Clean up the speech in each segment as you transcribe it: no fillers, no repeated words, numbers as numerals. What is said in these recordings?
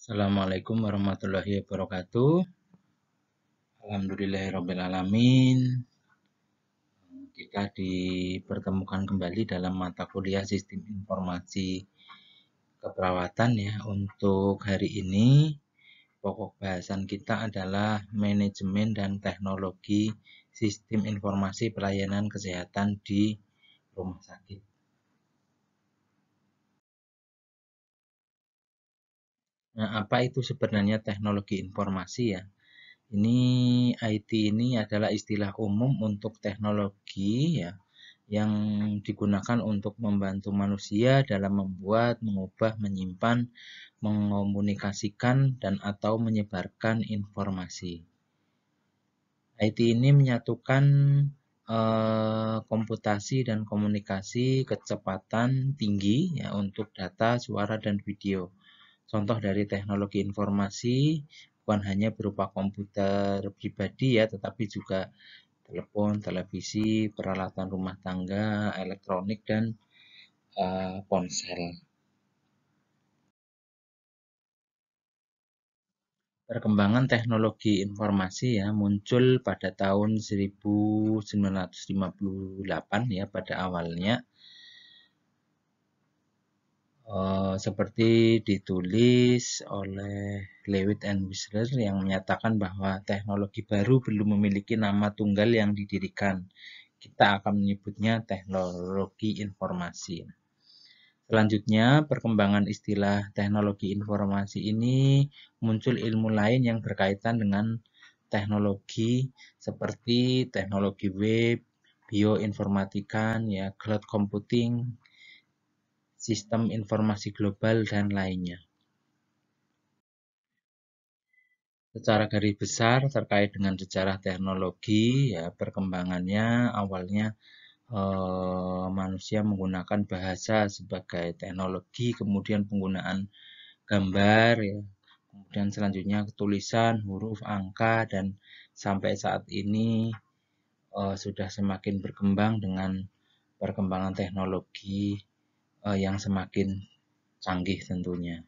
Assalamualaikum warahmatullahi wabarakatuh. Alhamdulillahirrabbilalamin. Kita dipertemukan kembali dalam mata kuliah Sistem Informasi Keperawatan ya. Untuk hari ini pokok bahasan kita adalah manajemen dan teknologi sistem informasi pelayanan kesehatan di rumah sakit. Nah, apa itu sebenarnya teknologi informasi ya? Ini IT ini adalah istilah umum untuk teknologi ya yang digunakan untuk membantu manusia dalam membuat, mengubah, menyimpan, mengomunikasikan dan atau menyebarkan informasi. IT ini menyatukan komputasi dan komunikasi kecepatan tinggi ya untuk data, suara dan video. Contoh dari teknologi informasi bukan hanya berupa komputer pribadi ya, tetapi juga telepon, televisi, peralatan rumah tangga, elektronik, dan ponsel. Perkembangan teknologi informasi ya muncul pada tahun 1958 ya pada awalnya. Seperti ditulis oleh Lewitt and Wissler yang menyatakan bahwa teknologi baru belum memiliki nama tunggal yang didirikan. Kita akan menyebutnya teknologi informasi. Selanjutnya, perkembangan istilah teknologi informasi ini muncul ilmu lain yang berkaitan dengan teknologi seperti teknologi web, bioinformatikan, ya, cloud computing, sistem informasi global, dan lainnya. Secara garis besar terkait dengan sejarah teknologi, ya perkembangannya awalnya manusia menggunakan bahasa sebagai teknologi, kemudian penggunaan gambar, ya, kemudian selanjutnya tulisan, huruf, angka, dan sampai saat ini sudah semakin berkembang dengan perkembangan teknologi yang semakin canggih tentunya.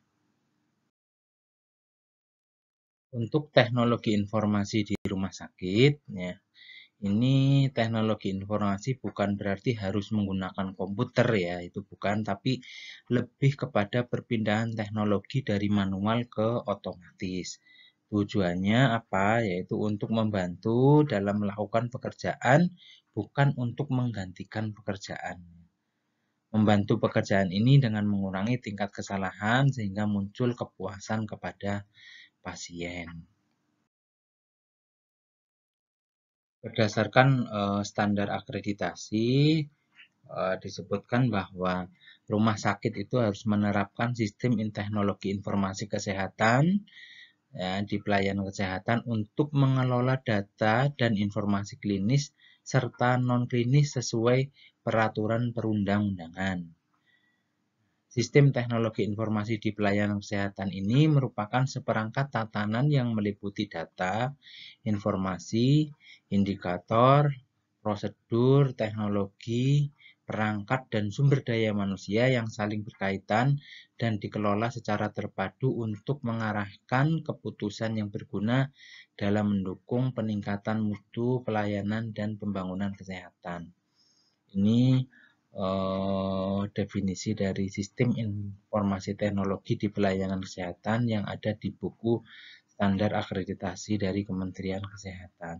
Untuk teknologi informasi di rumah sakit, ya, ini teknologi informasi bukan berarti harus menggunakan komputer ya, itu bukan, tapi lebih kepada perpindahan teknologi dari manual ke otomatis. Tujuannya apa? Yaitu untuk membantu dalam melakukan pekerjaan, bukan untuk menggantikan pekerjaan. Membantu pekerjaan ini dengan mengurangi tingkat kesalahan sehingga muncul kepuasan kepada pasien. Berdasarkan standar akreditasi, disebutkan bahwa rumah sakit itu harus menerapkan sistem teknologi informasi kesehatan ya, di pelayanan kesehatan untuk mengelola data dan informasi klinis serta non-klinis sesuai peraturan perundang-undangan. Sistem teknologi informasi di pelayanan kesehatan ini merupakan seperangkat tatanan yang meliputi data, informasi, indikator, prosedur, teknologi, perangkat, dan sumber daya manusia yang saling berkaitan dan dikelola secara terpadu untuk mengarahkan keputusan yang berguna dalam mendukung peningkatan mutu pelayanan dan pembangunan kesehatan. Ini definisi dari sistem informasi teknologi di pelayanan kesehatan yang ada di buku standar akreditasi dari Kementerian Kesehatan.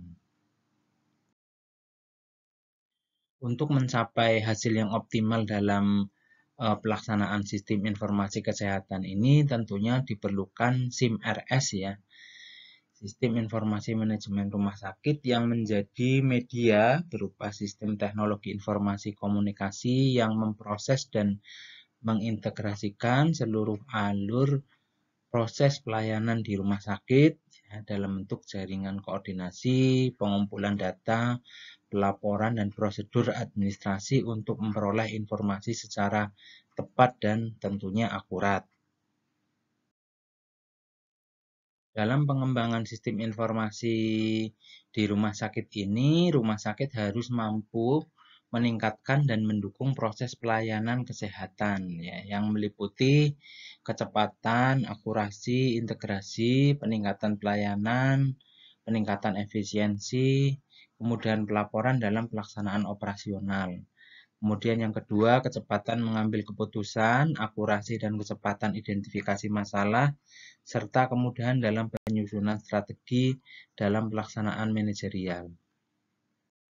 Untuk mencapai hasil yang optimal dalam pelaksanaan sistem informasi kesehatan ini tentunya diperlukan SIM-RS ya. Sistem informasi manajemen rumah sakit yang menjadi media berupa sistem teknologi informasi komunikasi yang memproses dan mengintegrasikan seluruh alur proses pelayanan di rumah sakit ya, dalam bentuk jaringan koordinasi, pengumpulan data, pelaporan, dan prosedur administrasi untuk memperoleh informasi secara tepat dan tentunya akurat. Dalam pengembangan sistem informasi di rumah sakit ini, rumah sakit harus mampu meningkatkan dan mendukung proses pelayanan kesehatan ya, yang meliputi kecepatan, akurasi, integrasi, peningkatan pelayanan, peningkatan efisiensi, kemudian pelaporan dalam pelaksanaan operasional. Kemudian yang kedua, kecepatan mengambil keputusan, akurasi dan kecepatan identifikasi masalah, serta kemudahan dalam penyusunan strategi dalam pelaksanaan manajerial.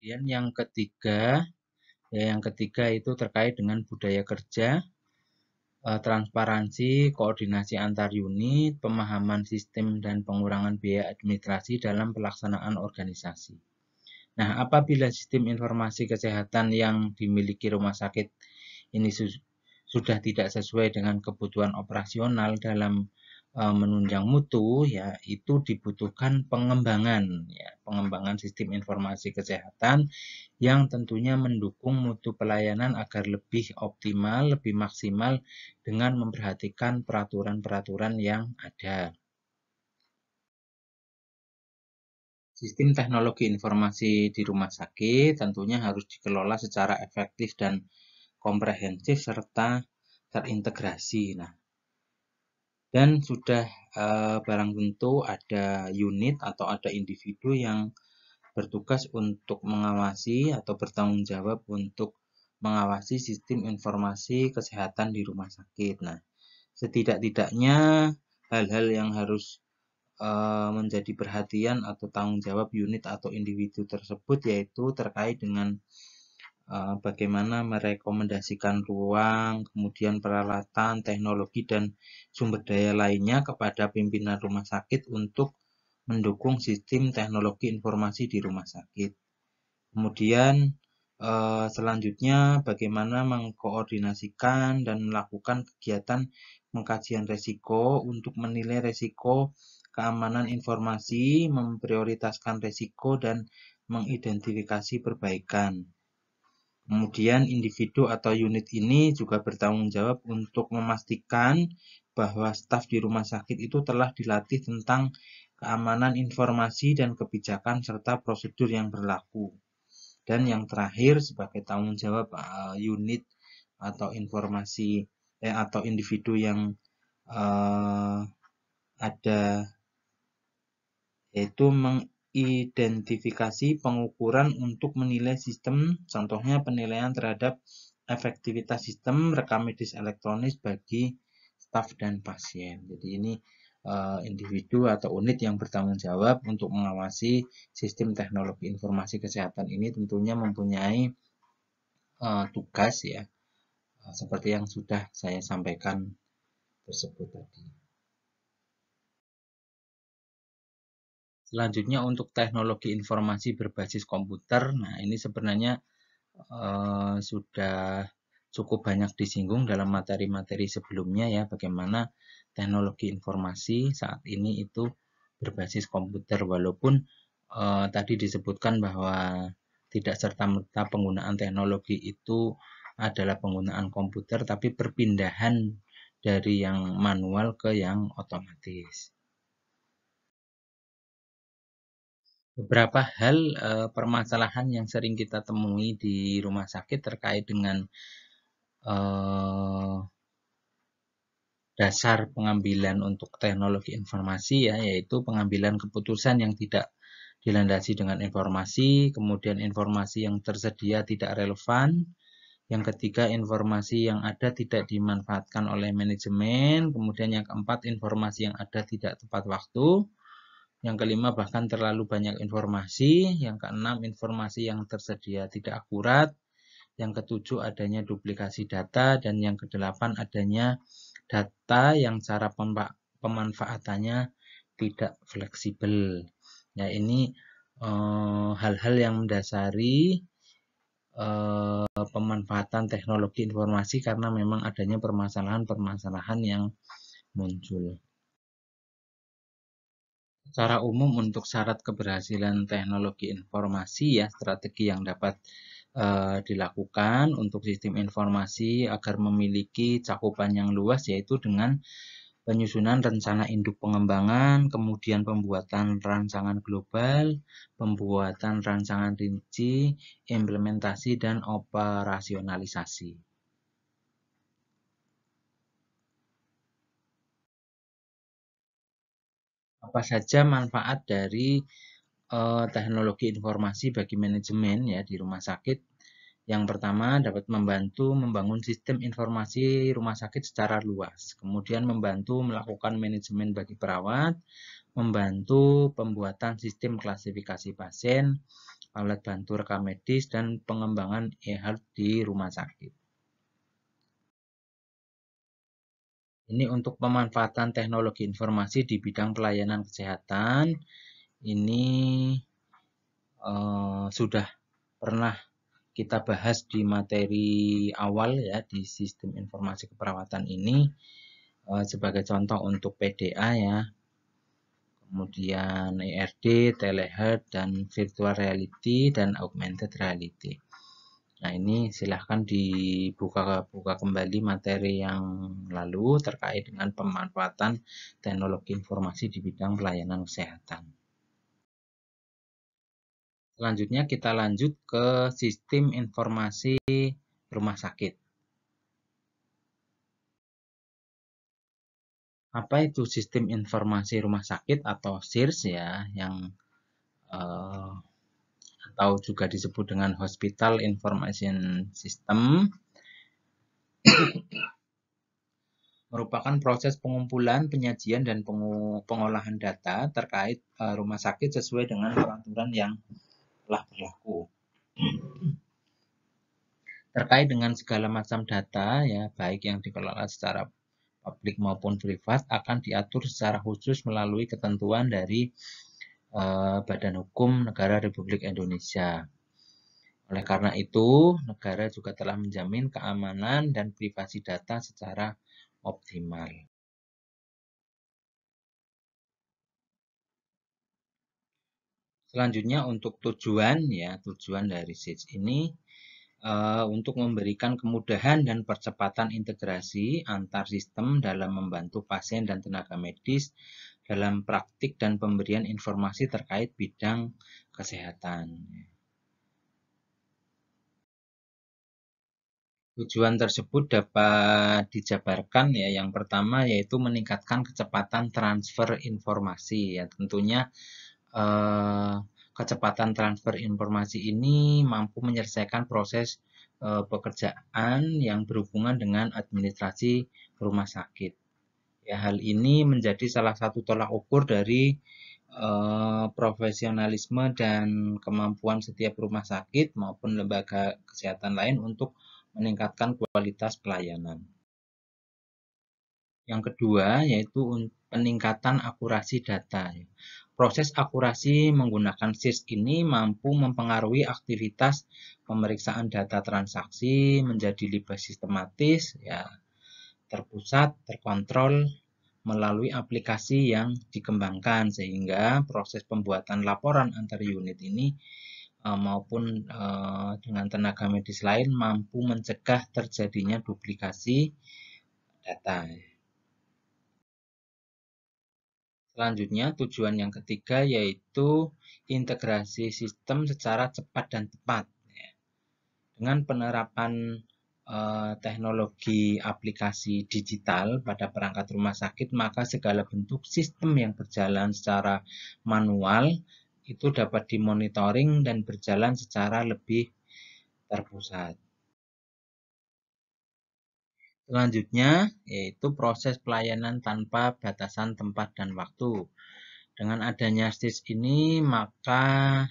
Kemudian yang ketiga itu terkait dengan budaya kerja, transparansi, koordinasi antar unit, pemahaman sistem dan pengurangan biaya administrasi dalam pelaksanaan organisasi. Nah, apabila sistem informasi kesehatan yang dimiliki rumah sakit ini sudah tidak sesuai dengan kebutuhan operasional dalam menunjang mutu, ya itu dibutuhkan pengembangan sistem informasi kesehatan yang tentunya mendukung mutu pelayanan agar lebih optimal, lebih maksimal dengan memperhatikan peraturan-peraturan yang ada. Sistem teknologi informasi di rumah sakit tentunya harus dikelola secara efektif dan komprehensif serta terintegrasi. Nah, dan sudah barang tentu ada unit atau ada individu yang bertugas untuk mengawasi atau bertanggung jawab untuk mengawasi sistem informasi kesehatan di rumah sakit. Nah, setidak-tidaknya hal-hal yang harus menjadi perhatian atau tanggung jawab unit atau individu tersebut yaitu terkait dengan bagaimana merekomendasikan ruang, kemudian peralatan, teknologi, dan sumber daya lainnya kepada pimpinan rumah sakit untuk mendukung sistem teknologi informasi di rumah sakit. Kemudian selanjutnya bagaimana mengkoordinasikan dan melakukan kegiatan pengkajian resiko untuk menilai resiko keamanan informasi, memprioritaskan resiko, dan mengidentifikasi perbaikan. Kemudian individu atau unit ini juga bertanggung jawab untuk memastikan bahwa staf di rumah sakit itu telah dilatih tentang keamanan informasi dan kebijakan serta prosedur yang berlaku. Dan yang terakhir sebagai tanggung jawab unit atau informasi atau individu yang ada yaitu mengidentifikasi pengukuran untuk menilai sistem, contohnya penilaian terhadap efektivitas sistem rekam medis elektronis bagi staf dan pasien. Jadi ini individu atau unit yang bertanggung jawab untuk mengawasi sistem teknologi informasi kesehatan ini tentunya mempunyai tugas ya, seperti yang sudah saya sampaikan tersebut tadi. Selanjutnya untuk teknologi informasi berbasis komputer, nah ini sebenarnya sudah cukup banyak disinggung dalam materi-materi sebelumnya ya, bagaimana teknologi informasi saat ini itu berbasis komputer, walaupun tadi disebutkan bahwa tidak serta-merta penggunaan teknologi itu adalah penggunaan komputer, tapi perpindahan dari yang manual ke yang otomatis. Beberapa hal permasalahan yang sering kita temui di rumah sakit terkait dengan dasar pengambilan untuk teknologi informasi ya, yaitu pengambilan keputusan yang tidak dilandasi dengan informasi, kemudian informasi yang tersedia tidak relevan, yang ketiga informasi yang ada tidak dimanfaatkan oleh manajemen, kemudian yang keempat informasi yang ada tidak tepat waktu, yang kelima bahkan terlalu banyak informasi, yang keenam informasi yang tersedia tidak akurat, yang ketujuh adanya duplikasi data, dan yang kedelapan adanya data yang cara pemanfaatannya tidak fleksibel. Ya, ini hal-hal yang mendasari pemanfaatan teknologi informasi karena memang adanya permasalahan-permasalahan yang muncul. Secara umum untuk syarat keberhasilan teknologi informasi ya, strategi yang dapat dilakukan untuk sistem informasi agar memiliki cakupan yang luas yaitu dengan penyusunan rencana induk pengembangan, kemudian pembuatan rancangan global, pembuatan rancangan rinci, implementasi, dan operasionalisasi. apa saja manfaat dari teknologi informasi bagi manajemen ya di rumah sakit. Yang pertama, dapat membantu membangun sistem informasi rumah sakit secara luas. Kemudian membantu melakukan manajemen bagi perawat, membantu pembuatan sistem klasifikasi pasien, alat bantu rekam medis, dan pengembangan e-health di rumah sakit. Ini untuk pemanfaatan teknologi informasi di bidang pelayanan kesehatan. Ini sudah pernah kita bahas di materi awal ya di sistem informasi keperawatan ini, sebagai contoh untuk PDA ya, kemudian ERD, telehealth, dan virtual reality dan augmented reality. Nah, ini silahkan dibuka kembali materi yang lalu terkait dengan pemanfaatan teknologi informasi di bidang pelayanan kesehatan. Selanjutnya kita lanjut ke sistem informasi rumah sakit. Apa itu sistem informasi rumah sakit atau SIRS ya, yang atau juga disebut dengan Hospital Information System, merupakan proses pengumpulan, penyajian, dan pengolahan data terkait rumah sakit sesuai dengan peraturan yang telah berlaku. Terkait dengan segala macam data, ya baik yang dikelola secara publik maupun privat, akan diatur secara khusus melalui ketentuan dari Badan Hukum Negara Republik Indonesia. Oleh karena itu, negara juga telah menjamin keamanan dan privasi data secara optimal. Selanjutnya untuk tujuan dari SIRS ini untuk memberikan kemudahan dan percepatan integrasi antar sistem dalam membantu pasien dan tenaga medis dalam praktik dan pemberian informasi terkait bidang kesehatan. Tujuan tersebut dapat dijabarkan ya, yang pertama yaitu meningkatkan kecepatan transfer informasi ya, tentunya kecepatan transfer informasi ini mampu menyelesaikan proses pekerjaan yang berhubungan dengan administrasi rumah sakit. Ya, hal ini menjadi salah satu tolak ukur dari profesionalisme dan kemampuan setiap rumah sakit maupun lembaga kesehatan lain untuk meningkatkan kualitas pelayanan. Yang kedua yaitu peningkatan akurasi data. Proses akurasi menggunakan SIRS ini mampu mempengaruhi aktivitas pemeriksaan data transaksi menjadi lebih sistematis, ya, terpusat, terkontrol melalui aplikasi yang dikembangkan, sehingga proses pembuatan laporan antar unit ini maupun dengan tenaga medis lain mampu mencegah terjadinya duplikasi data. Selanjutnya, tujuan yang ketiga yaitu integrasi sistem secara cepat dan tepat. Dengan penerapan teknologi aplikasi digital pada perangkat rumah sakit, maka segala bentuk sistem yang berjalan secara manual itu dapat dimonitoring dan berjalan secara lebih terpusat. Selanjutnya, yaitu proses pelayanan tanpa batasan tempat dan waktu. Dengan adanya SIRS ini, maka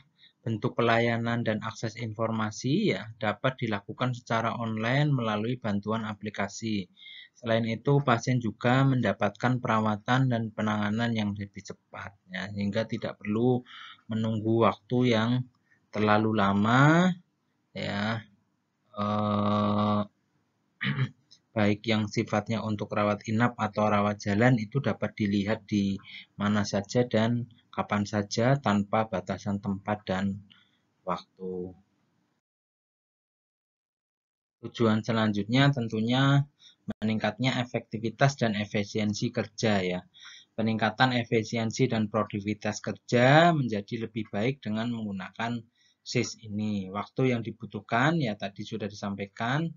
bentuk pelayanan dan akses informasi ya dapat dilakukan secara online melalui bantuan aplikasi. Selain itu, pasien juga mendapatkan perawatan dan penanganan yang lebih cepat, ya, sehingga tidak perlu menunggu waktu yang terlalu lama, ya. Baik yang sifatnya untuk rawat inap atau rawat jalan itu dapat dilihat di mana saja dan kapan saja tanpa batasan tempat dan waktu. Tujuan selanjutnya tentunya meningkatnya efektivitas dan efisiensi kerja ya. Peningkatan efisiensi dan produktivitas kerja menjadi lebih baik dengan menggunakan SIS ini. Waktu yang dibutuhkan ya tadi sudah disampaikan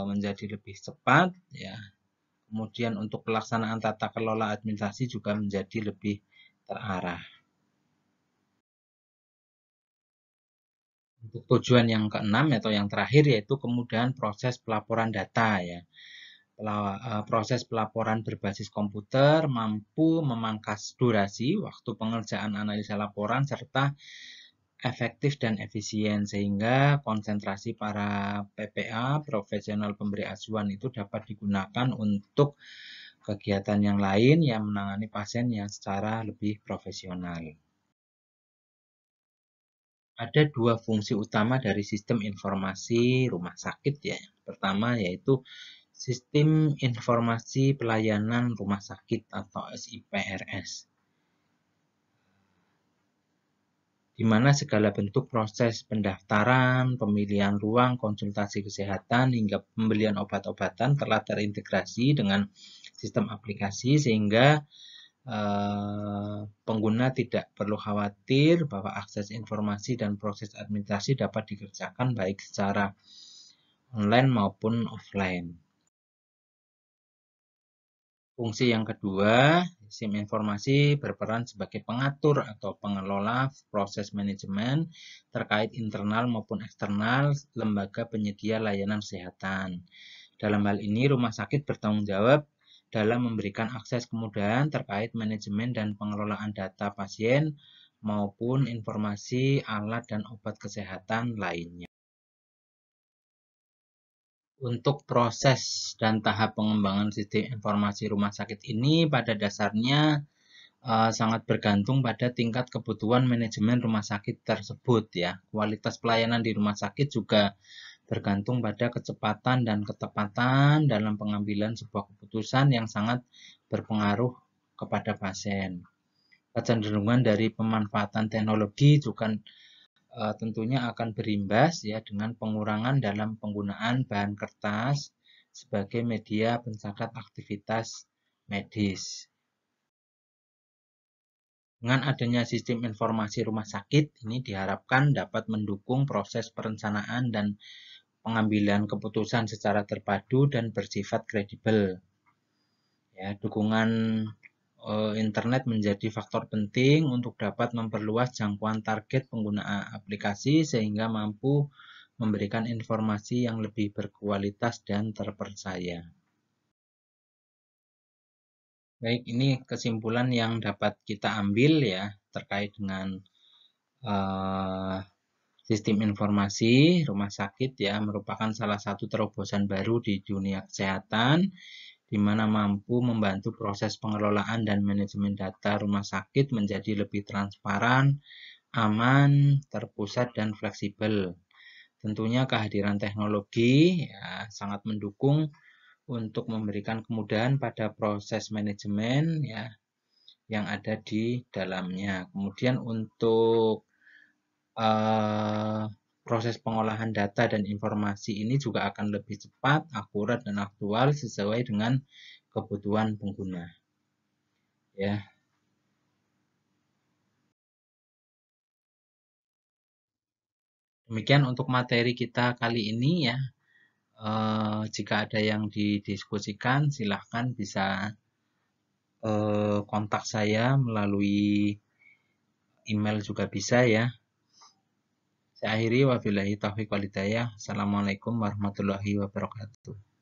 menjadi lebih cepat ya. Kemudian untuk pelaksanaan tata kelola administrasi juga menjadi lebih terarah. Untuk tujuan yang keenam atau yang terakhir yaitu kemudahan proses pelaporan data ya. Proses pelaporan berbasis komputer mampu memangkas durasi waktu pengerjaan analisa laporan serta efektif dan efisien sehingga konsentrasi para PPA profesional pemberi acuan itu dapat digunakan untuk kegiatan yang lain yang menangani pasien yang secara lebih profesional. Ada dua fungsi utama dari sistem informasi rumah sakit ya. Pertama yaitu Sistem Informasi Pelayanan Rumah Sakit atau SIPRS, di mana segala bentuk proses pendaftaran, pemilihan ruang, konsultasi kesehatan, hingga pembelian obat-obatan telah terintegrasi dengan sistem aplikasi sehingga pengguna tidak perlu khawatir bahwa akses informasi dan proses administrasi dapat dikerjakan baik secara online maupun offline. Fungsi yang kedua, SIM informasi berperan sebagai pengatur atau pengelola proses manajemen terkait internal maupun eksternal lembaga penyedia layanan kesehatan. Dalam hal ini, rumah sakit bertanggung jawab dalam memberikan akses kemudahan terkait manajemen dan pengelolaan data pasien maupun informasi alat dan obat kesehatan lainnya. Untuk proses dan tahap pengembangan sistem informasi rumah sakit ini pada dasarnya sangat bergantung pada tingkat kebutuhan manajemen rumah sakit tersebut ya. Kualitas pelayanan di rumah sakit juga bergantung pada kecepatan dan ketepatan dalam pengambilan sebuah keputusan yang sangat berpengaruh kepada pasien. Kecenderungan dari pemanfaatan teknologi juga tentunya akan berimbas ya dengan pengurangan dalam penggunaan bahan kertas sebagai media pencatat aktivitas medis. Dengan adanya sistem informasi rumah sakit, ini diharapkan dapat mendukung proses perencanaan dan pengambilan keputusan secara terpadu dan bersifat kredibel. Ya, dukungan internet menjadi faktor penting untuk dapat memperluas jangkauan target pengguna aplikasi sehingga mampu memberikan informasi yang lebih berkualitas dan terpercaya. Baik, ini kesimpulan yang dapat kita ambil ya terkait dengan sistem informasi rumah sakit ya merupakan salah satu terobosan baru di dunia kesehatan di mana mampu membantu proses pengelolaan dan manajemen data rumah sakit menjadi lebih transparan, aman, terpusat dan fleksibel. Tentunya kehadiran teknologi ya, sangat mendukung untuk memberikan kemudahan pada proses manajemen ya yang ada di dalamnya. Kemudian untuk proses pengolahan data dan informasi ini juga akan lebih cepat, akurat, dan aktual sesuai dengan kebutuhan pengguna. Ya. Demikian untuk materi kita kali ini ya. Jika ada yang didiskusikan, silahkan bisa kontak saya melalui email juga bisa ya. Saya akhiri wabillahi taufiq wal hidayah. Assalamualaikum warahmatullahi wabarakatuh.